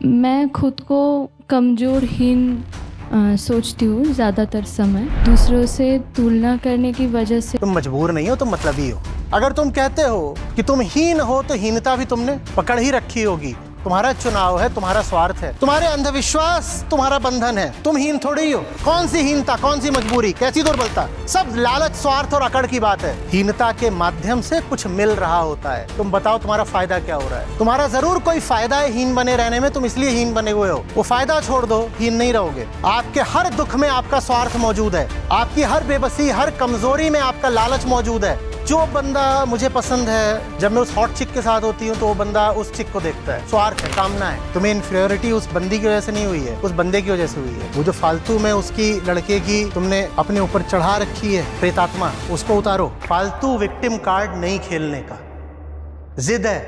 मैं खुद को कमज़ोर हीन सोचती हूँ ज़्यादातर समय। दूसरों से तुलना करने की वजह से तुम मजबूर नहीं हो, तुम मतलबी हो। अगर तुम कहते हो कि तुम हीन हो तो हीनता भी तुमने पकड़ ही रखी होगी। तुम्हारा चुनाव है, तुम्हारा स्वार्थ है, तुम्हारे अंधविश्वास तुम्हारा बंधन है। तुम हीन थोड़ी हो। कौन सी हीनता, कौन सी मजबूरी, कैसी दुर्बलता? सब लालच, स्वार्थ और अकड़ की बात है। हीनता के माध्यम से कुछ मिल रहा होता है। तुम बताओ तुम्हारा फायदा क्या हो रहा है? तुम्हारा जरूर कोई फायदा है हीन बने रहने में, तुम इसलिए हीन बने हुए हो। वो फायदा छोड़ दो, हीन नहीं रहोगे। आपके हर दुख में आपका स्वार्थ मौजूद है। आपकी हर बेबसी, हर कमजोरी में आपका लालच मौजूद है। जो बंदा मुझे पसंद है, जब मैं उस हॉट चिक के साथ होती हूँ तो वो बंदा उस चिक को देखता है। स्वार्थ है, कामना है। तुम्हें इन्फीरियोरिटी उस बंदी की वजह से नहीं हुई है, उस बंदे की वजह से हुई है। वो जो फालतू में उसकी लड़के की तुमने अपने ऊपर चढ़ा रखी है प्रेतात्मा, उसको उतारो। फालतू विक्टिम कार्ड नहीं खेलने का। जिद है।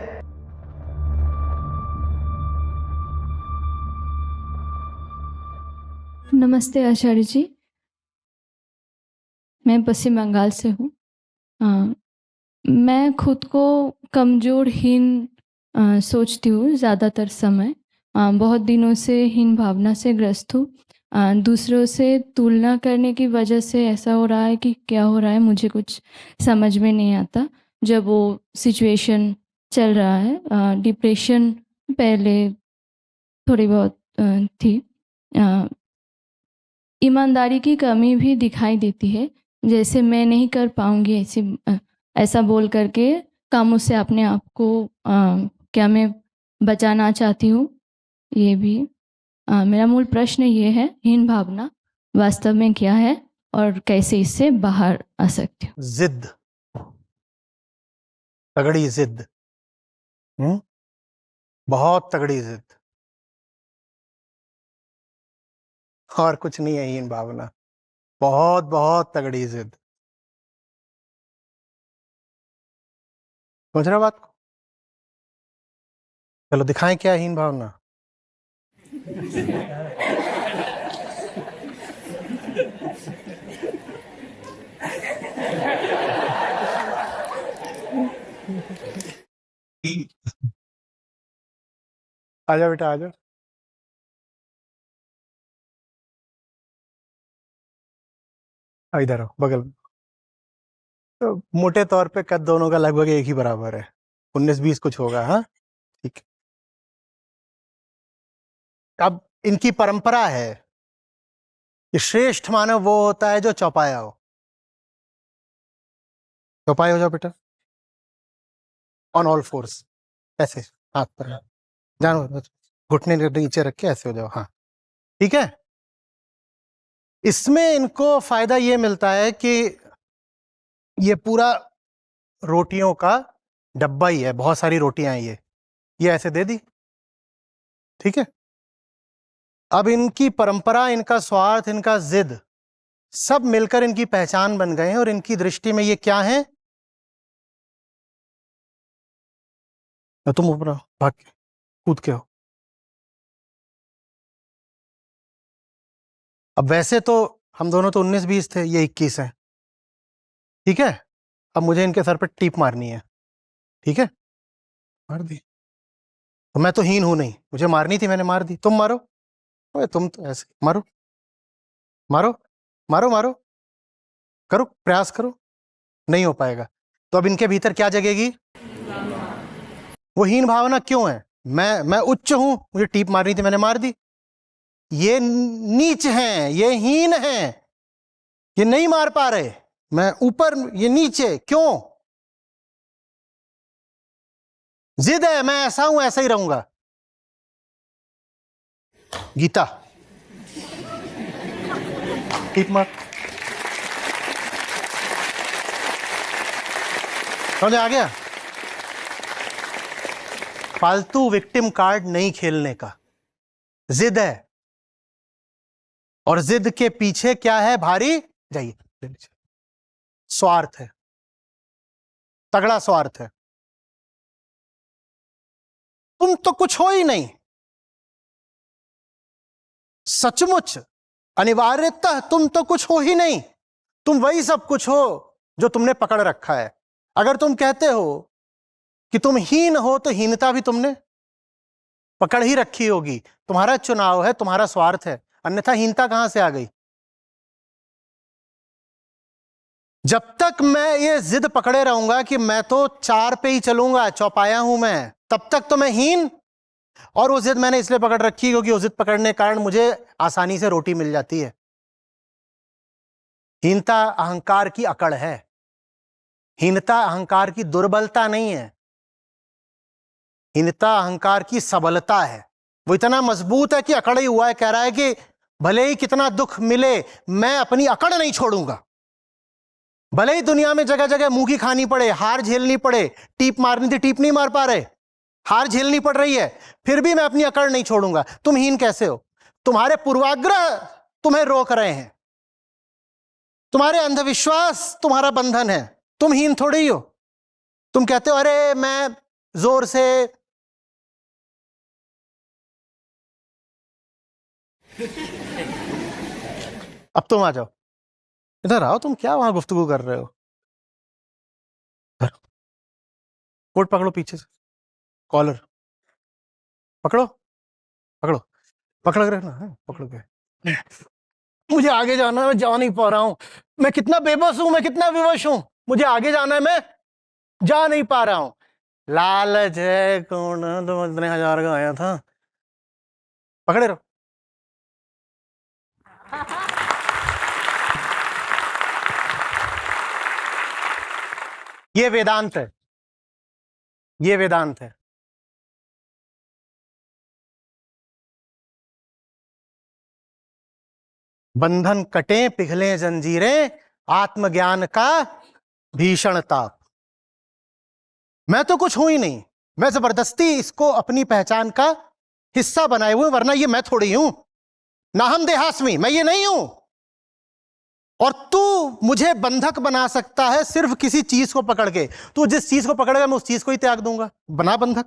नमस्ते आचार्य जी, मैं पश्चिम बंगाल से हूँ। मैं खुद को कमज़ोर हीन सोचती हूँ ज़्यादातर समय। बहुत दिनों से हीन भावना से ग्रस्त हूँ। दूसरों से तुलना करने की वजह से ऐसा हो रहा है कि क्या हो रहा है मुझे कुछ समझ में नहीं आता। जब वो सिचुएशन चल रहा है, डिप्रेशन पहले थोड़ी बहुत थी। ईमानदारी की कमी भी दिखाई देती है, जैसे मैं नहीं कर पाऊँगी ऐसा बोल करके कामों से अपने आप को क्या मैं बचाना चाहती हूँ। ये भी मेरा मूल प्रश्न ये है, हीन भावना वास्तव में क्या है और कैसे इससे बाहर आ सकती हूँ? जिद, तगड़ी जिद। बहुत तगड़ी जिद, और कुछ नहीं है हीन भावना। बहुत बहुत तगड़ी जिद। समझ रहे हो बात को? चलो दिखाएं क्या है हीन भावना। आजा बेटा, आजा। इधर आओ, बगल में। तो मोटे तौर पे कद दोनों का लगभग एक ही बराबर है, 19-20 कुछ होगा। हाँ, ठीक है। अब इनकी परंपरा है कि श्रेष्ठ मानव वो होता है जो चौपाया हो। चौपाया हो जाओ बेटा, ऑन ऑल फोर्स, ऐसे हाथ पर जानो, घुटने नीचे रख के ऐसे हो जाओ। हाँ, ठीक है। इसमें इनको फायदा ये मिलता है कि ये पूरा रोटियों का डब्बा ही है, बहुत सारी रोटियां हैं ये ऐसे दे दी, ठीक है। अब इनकी परंपरा, इनका स्वार्थ, इनका जिद, सब मिलकर इनकी पहचान बन गए हैं। और इनकी दृष्टि में ये क्या है? तुम ऊपर आओ, भाग के कूद के हो। अब वैसे तो हम दोनों तो 19-20 थे, ये 21 है, ठीक है। अब मुझे इनके सर पर टीप मारनी है, ठीक है। मार दी तो मैं तो हीन हूं नहीं, मुझे मारनी थी, मैंने मार दी। तुम मारो। ओए तुम तो ऐसे मारो, मारो, मारो, मारो, करो, प्रयास करो। नहीं हो पाएगा। तो अब इनके भीतर क्या जगेगी? वो हीन भावना क्यों है? मैं उच्च हूं, मुझे टीप मारनी थी, मैंने मार दी। ये नीच हैं, ये हीन हैं, ये नहीं मार पा रहे। मैं ऊपर, ये नीचे। क्यों? जिद है, मैं ऐसा हूं, ऐसा ही रहूंगा। गीता, टीप मार। समझ आ गया? फालतू विक्टिम कार्ड नहीं खेलने का। जिद है, और जिद के पीछे क्या है? भारी, जाइए, स्वार्थ है, तगड़ा स्वार्थ है। तुम तो कुछ हो ही नहीं, सचमुच अनिवार्यतः तुम तो कुछ हो ही नहीं। तुम वही सब कुछ हो जो तुमने पकड़ रखा है। अगर तुम कहते हो कि तुम हीन हो तो हीनता भी तुमने पकड़ ही रखी होगी। तुम्हारा चुनाव है, तुम्हारा स्वार्थ है, अन्यथा हीनता कहां से आ गई? जब तक मैं ये जिद पकड़े रहूंगा कि मैं तो 4 पे ही चलूंगा, चौपाया हूं मैं, तब तक तो मैं हीन। और वो जिद मैंने इसलिए पकड़ रखी क्योंकि वो जिद पकड़ने के कारण मुझे आसानी से रोटी मिल जाती है। हीनता अहंकार की अकड़ है। हीनता अहंकार की दुर्बलता नहीं है, हीनता अहंकार की सबलता है। वो इतना मजबूत है कि अकड़ ही हुआ है, कह रहा है कि भले ही कितना दुख मिले मैं अपनी अकड़ नहीं छोड़ूंगा। भले ही दुनिया में जगह जगह मुंह की खानी पड़े, हार झेलनी पड़े, टीप मारनी थी टीप नहीं मार पा रहे, हार झेलनी पड़ रही है, फिर भी मैं अपनी अकड़ नहीं छोड़ूंगा। तुम हीन कैसे हो? तुम्हारे पूर्वाग्रह तुम्हें रोक रहे हैं, तुम्हारे अंधविश्वास तुम्हारा बंधन है। तुम हीन थोड़ी ही हो। तुम कहते हो अरे मैं जोर से अब तुम आ जाओ, इधर आओ। तुम क्या वहां गुफ्तगू कर रहे हो? कोट पकड़ो पीछे से, कॉलर पकड़ो, पकड़ो, पकड़ के रखना है, पकड़ के। मुझे आगे जाना है, मैं जा नहीं पा रहा हूं। मैं कितना बेबस हूं, मैं कितना विवश हूं। मुझे आगे जाना है, मैं जा नहीं पा रहा हूं। लालच है कौन? तो इतने 1000 का आया था। पकड़े रहो। ये वेदांत है, ये वेदांत है। बंधन कटे पिघले जंजीरें, आत्मज्ञान का भीषण ताप। मैं तो कुछ हूं ही नहीं, मैं जबरदस्ती इसको अपनी पहचान का हिस्सा बनाए हुए, वरना ये मैं थोड़ी हूं। ना हम देहास्मी, मैं ये नहीं हूं। और तू मुझे बंधक बना सकता है सिर्फ किसी चीज को पकड़ के। तू जिस चीज को पकड़ेगा मैं उस चीज को ही त्याग दूंगा, बना बंधक।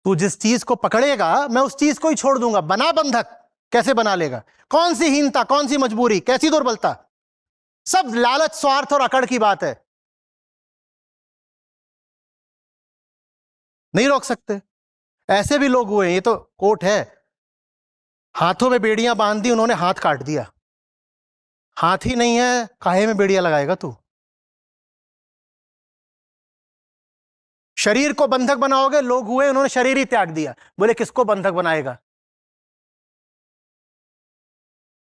तू जिस चीज को पकड़ेगा मैं उस चीज को ही छोड़ दूंगा, बना बंधक। कैसे बना लेगा? कौन सी हीनता, कौन सी मजबूरी, कैसी दुर्बलता? सब लालच, स्वार्थ और अकड़ की बात है। नहीं रोक सकते। ऐसे भी लोग हुए, ये तो कोट है, हाथों में बेड़ियां बांध दी, उन्होंने हाथ काट दिया। हाथ ही नहीं है, काहे में बेड़ियां लगाएगा तू? शरीर को बंधक बनाओगे। लोग हुए, उन्होंने शरीर ही त्याग दिया, बोले किसको बंधक बनाएगा?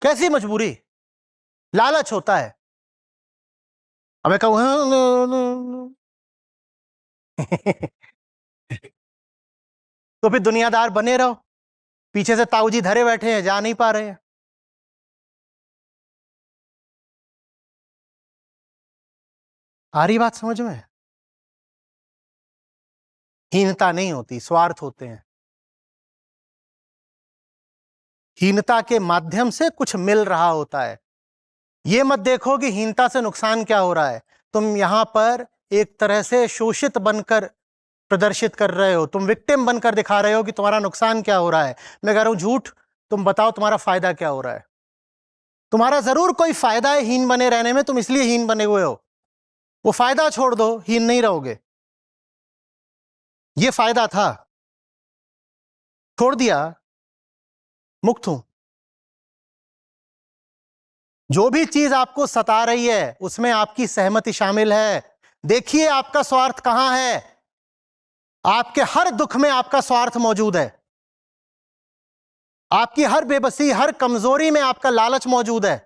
कैसी मजबूरी? लालच होता है। अब मैं कहूं तो फिर दुनियादार बने रहो, पीछे से ताऊ जी धरे बैठे हैं, जा नहीं पा रहे हैं। आ रही बात समझ में? हीनता नहीं होती, स्वार्थ होते हैं। हीनता के माध्यम से कुछ मिल रहा होता है। यह मत देखो कि हीनता से नुकसान क्या हो रहा है। तुम यहां पर एक तरह से शोषित बनकर प्रदर्शित कर रहे हो, तुम विक्टिम बनकर दिखा रहे हो कि तुम्हारा नुकसान क्या हो रहा है। मैं कह रहा हूं झूठ, तुम बताओ तुम्हारा फायदा क्या हो रहा है। तुम्हारा जरूर कोई फायदा है हीन बने रहने में, तुम इसलिए हीन बने हुए हो। वो फायदा छोड़ दो, हीन नहीं रहोगे। ये फायदा था, छोड़ दिया, मुक्त हूं। जो भी चीज आपको सता रही है उसमें आपकी सहमति शामिल है। देखिए आपका स्वार्थ कहां है। आपके हर दुख में आपका स्वार्थ मौजूद है। आपकी हर बेबसी, हर कमजोरी में आपका लालच मौजूद है।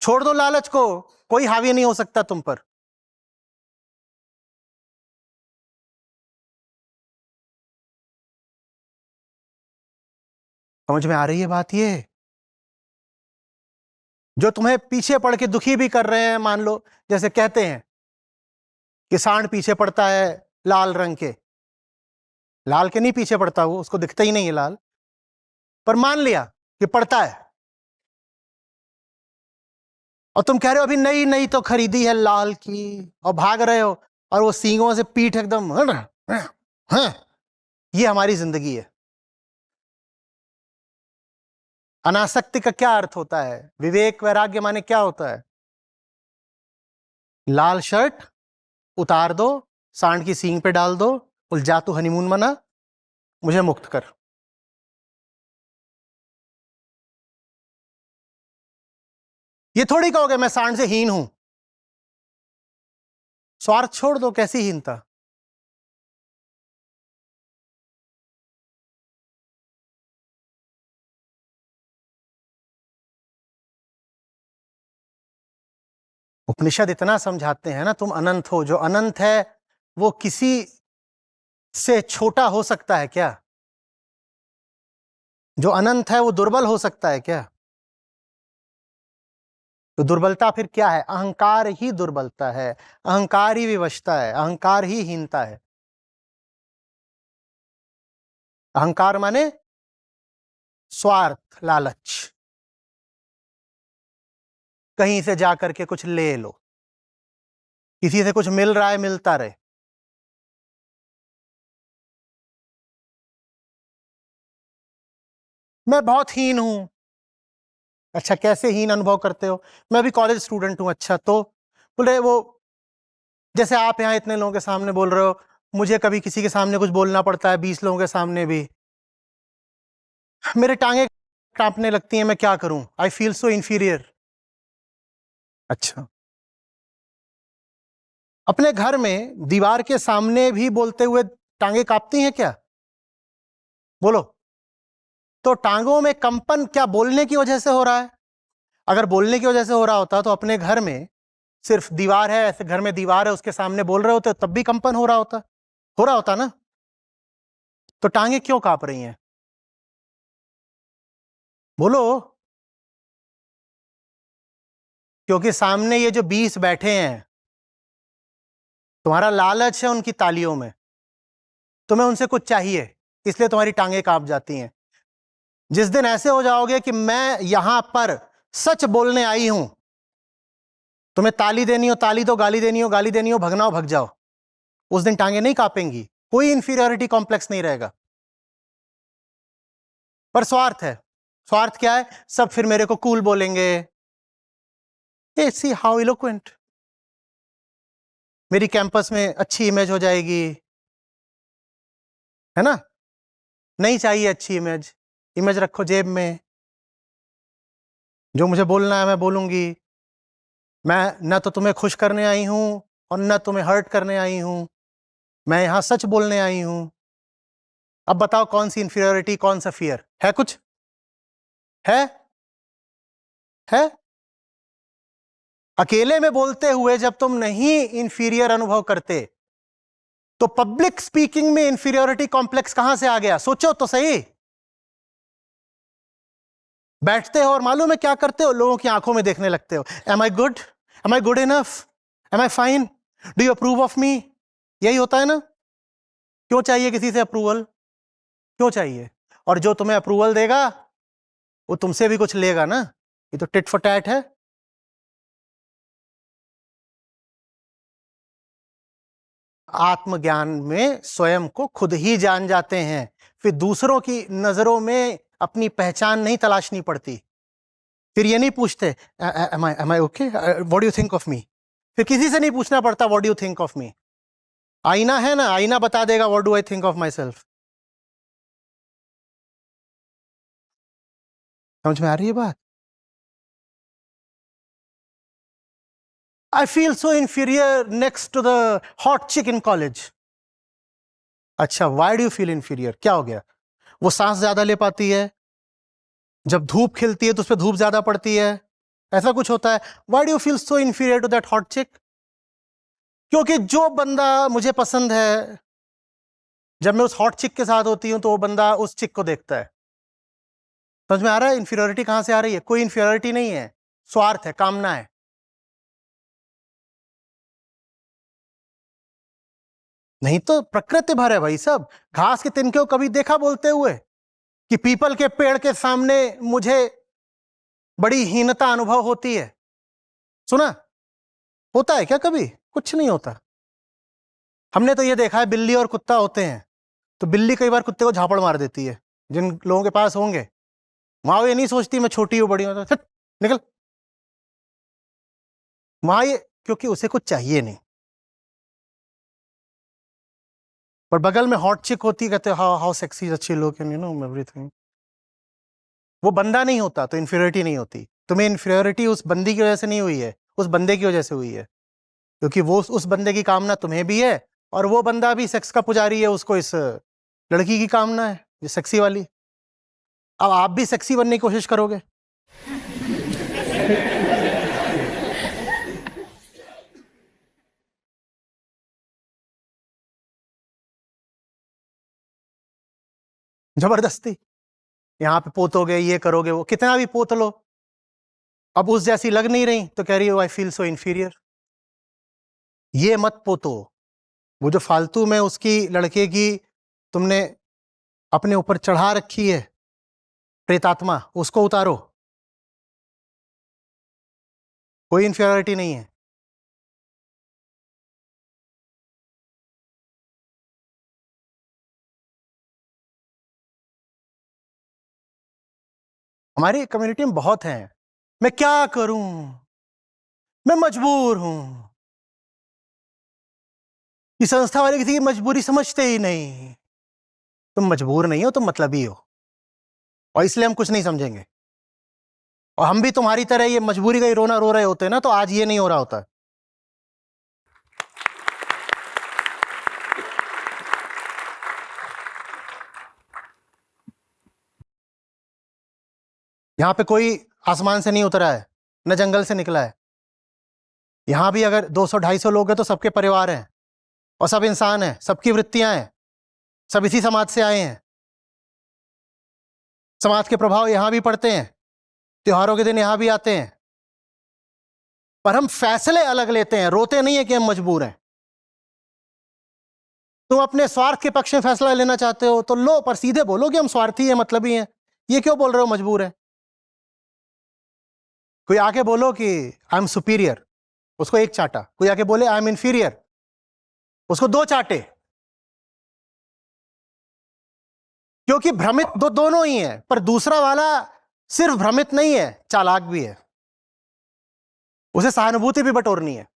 छोड़ दो लालच को, कोई हावी नहीं हो सकता तुम पर। समझ में आ रही है बात? ये जो तुम्हें पीछे पड़ के दुखी भी कर रहे हैं, मान लो जैसे कहते हैं कि सांड पीछे पड़ता है लाल रंग के, लाल के नहीं पीछे पड़ता, वो उसको दिखता ही नहीं है लाल, पर मान लिया कि पड़ता है। और तुम कह रहे हो अभी नई नई तो खरीदी है लाल की, और भाग रहे हो, और वो सींगों से पीठ एकदम ये हमारी जिंदगी है। अनासक्ति का क्या अर्थ होता है? विवेक वैराग्य माने क्या होता है? लाल शर्ट उतार दो, सांड की सींग पे डाल दो, उल जा तू हनीमून मना, मुझे मुक्त कर। ये थोड़ी कहोगे मैं सांड से हीन हूं। स्वार्थ छोड़ दो, कैसी हीनता। उपनिषद इतना समझाते हैं ना, तुम अनंत हो। जो अनंत है वो किसी से छोटा हो सकता है क्या? जो अनंत है वो दुर्बल हो सकता है क्या? तो दुर्बलता फिर क्या है? अहंकार ही दुर्बलता है, अहंकार ही विवशता है, अहंकार ही हीनता है। अहंकार माने स्वार्थ, लालच, कहीं से जाकर के कुछ ले लो, किसी से कुछ मिल रहा है मिलता रहे। मैं बहुत हीन हूं। अच्छा, कैसे हीन अनुभव करते हो? मैं भी कॉलेज स्टूडेंट हूं। अच्छा, तो बोल रहे वो जैसे आप यहां इतने लोगों के सामने बोल रहे हो, मुझे कभी किसी के सामने कुछ बोलना पड़ता है, 20 लोगों के सामने भी मेरे टांगे कांपने लगती हैं। मैं क्या करूं? आई फील सो इंफीरियर। अच्छा, अपने घर में दीवार के सामने भी बोलते हुए टांगे कांपती हैं क्या? बोलो। तो टांगों में कंपन क्या बोलने की वजह से हो रहा है? अगर बोलने की वजह से हो रहा होता तो अपने घर में सिर्फ दीवार है, ऐसे घर में दीवार है, उसके सामने बोल रहे होते तब भी कंपन हो रहा होता। हो रहा होता ना? तो टांगे क्यों कांप रही हैं? बोलो। क्योंकि सामने ये जो 20 बैठे हैं, तुम्हारा लालच है उनकी तालियों में, तुम्हें उनसे कुछ चाहिए, इसलिए तुम्हारी टांगे कांप जाती हैं। जिस दिन ऐसे हो जाओगे कि मैं यहां पर सच बोलने आई हूं, तुम्हें ताली देनी हो ताली दो, गाली देनी हो गाली देनी हो, भगना हो भग जाओ, उस दिन टांगे नहीं कांपेंगी, कोई इंफीरियरिटी कॉम्प्लेक्स नहीं रहेगा। पर स्वार्थ है। स्वार्थ क्या है? सब फिर मेरे को कूल बोलेंगे। See how eloquent. मेरी कैंपस में अच्छी इमेज हो जाएगी, है ना? नहीं चाहिए अच्छी इमेज। इमेज रखो जेब में। जो मुझे बोलना है मैं बोलूंगी। मैं न तो तुम्हें खुश करने आई हूं और न तुम्हें हर्ट करने आई हूं, मैं यहां सच बोलने आई हूं। अब बताओ कौन सी इंफीरियोरिटी, कौन सा फियर है? कुछ है? है? अकेले में बोलते हुए जब तुम नहीं इंफीरियर अनुभव करते, तो पब्लिक स्पीकिंग में इंफीरियोरिटी कॉम्प्लेक्स कहां से आ गया? सोचो तो सही। बैठते हो और मालूम है क्या करते हो? लोगों की आंखों में देखने लगते हो। Am I good? Am I good enough? Am I fine? Do you approve of me? यही होता है ना? क्यों चाहिए किसी से अप्रूवल? क्यों चाहिए? और जो तुम्हें अप्रूवल देगा वो तुमसे भी कुछ लेगा ना। ये तो टिट फॉर टैट है। आत्मज्ञान में स्वयं को खुद ही जान जाते हैं, फिर दूसरों की नजरों में अपनी पहचान नहीं तलाशनी पड़ती। फिर ये नहीं पूछते am I okay, what do you think of me. फिर किसी से नहीं पूछना पड़ता what do you think of me. आईना है ना, आईना बता देगा what do I think of myself. समझ में आ रही है बात? I feel so inferior next to the hot chick in college. अच्छा, why do you feel inferior? क्या हो गया? वो सांस ज्यादा ले पाती है, जब धूप खिलती है तो उस पर धूप ज्यादा पड़ती है, ऐसा कुछ होता है। Why do you feel so inferior to that hot chick? क्योंकि जो बंदा मुझे पसंद है, जब मैं उस हॉट चिक के साथ होती हूं तो वो बंदा उस चिक को देखता है। समझ में आ रहा है इंफीरियोरिटी कहां से आ रही है? कोई इंफीरियोरिटी नहीं है, स्वार्थ है, कामना है। नहीं तो प्रकृति भर है भाई सब। घास के तिनके को कभी देखा बोलते हुए कि पीपल के पेड़ के सामने मुझे बड़ी हीनता अनुभव होती है? सुना? होता है क्या कभी? कुछ नहीं होता। हमने तो ये देखा है, बिल्ली और कुत्ता होते हैं तो बिल्ली कई बार कुत्ते को झापड़ मार देती है। जिन लोगों के पास होंगे, वहां ये नहीं सोचती मैं छोटी हूं बड़ी हूं, तो निकल। वहां ये क्योंकि उसे कुछ चाहिए नहीं। पर बगल में हॉट चिक होती, कहते हाउ सेक्सी अच्छी look and you know everything. वो बंदा नहीं होता तो इन्फीरियरिटी नहीं होती। तुम्हें इन्फीरियरिटी उस बंदी की वजह से नहीं हुई है, उस बंदे की वजह से हुई है, क्योंकि वो उस बंदे की कामना तुम्हें भी है और वो बंदा भी सेक्स का पुजारी है, उसको इस लड़की की कामना है ये सेक्सी वाली। अब आप भी सेक्सी बनने की कोशिश करोगे। जबरदस्ती यहां पे पोतोगे, ये करोगे, वो कितना भी पोत लो, अब उस जैसी लग नहीं रही तो कह रही हो आई फील सो इंफीरियर। ये मत पोतो। वो जो फालतू में उसकी लड़के की तुमने अपने ऊपर चढ़ा रखी है प्रेतात्मा, उसको उतारो। कोई इंफीरियरिटी नहीं है। हमारी कम्युनिटी में बहुत हैं, मैं क्या करूं, मैं मजबूर हूं। इस संस्था वाले किसी की मजबूरी समझते ही नहीं। तुम मजबूर नहीं हो, तुम मतलबी हो, और इसलिए हम कुछ नहीं समझेंगे। और हम भी तुम्हारी तरह ये मजबूरी का ही रोना रो रहे होते ना, तो आज ये नहीं हो रहा होता। यहां पे कोई आसमान से नहीं उतरा है, न जंगल से निकला है। यहां भी अगर 200-250 लोग हैं तो सबके परिवार हैं और सब इंसान हैं, सबकी वृत्तियां हैं, सब इसी समाज से आए हैं। समाज के प्रभाव यहां भी पड़ते हैं, त्योहारों के दिन यहां भी आते हैं, पर हम फैसले अलग लेते हैं, रोते नहीं है कि हम मजबूर हैं। तुम अपने स्वार्थ के पक्ष में फैसला लेना चाहते हो तो लो, पर सीधे बोलो कि हम स्वार्थी हैं, मतलबी हैं। ये क्यों बोल रहे हो मजबूर है? कोई आके बोलो कि आई एम सुपीरियर, उसको एक चाटा। कोई आके बोले आई एम इंफीरियर, उसको 2 चाटे। क्योंकि भ्रमित दोनों ही है, पर दूसरा वाला सिर्फ भ्रमित नहीं है, चालाक भी है। उसे सहानुभूति भी बटोरनी है।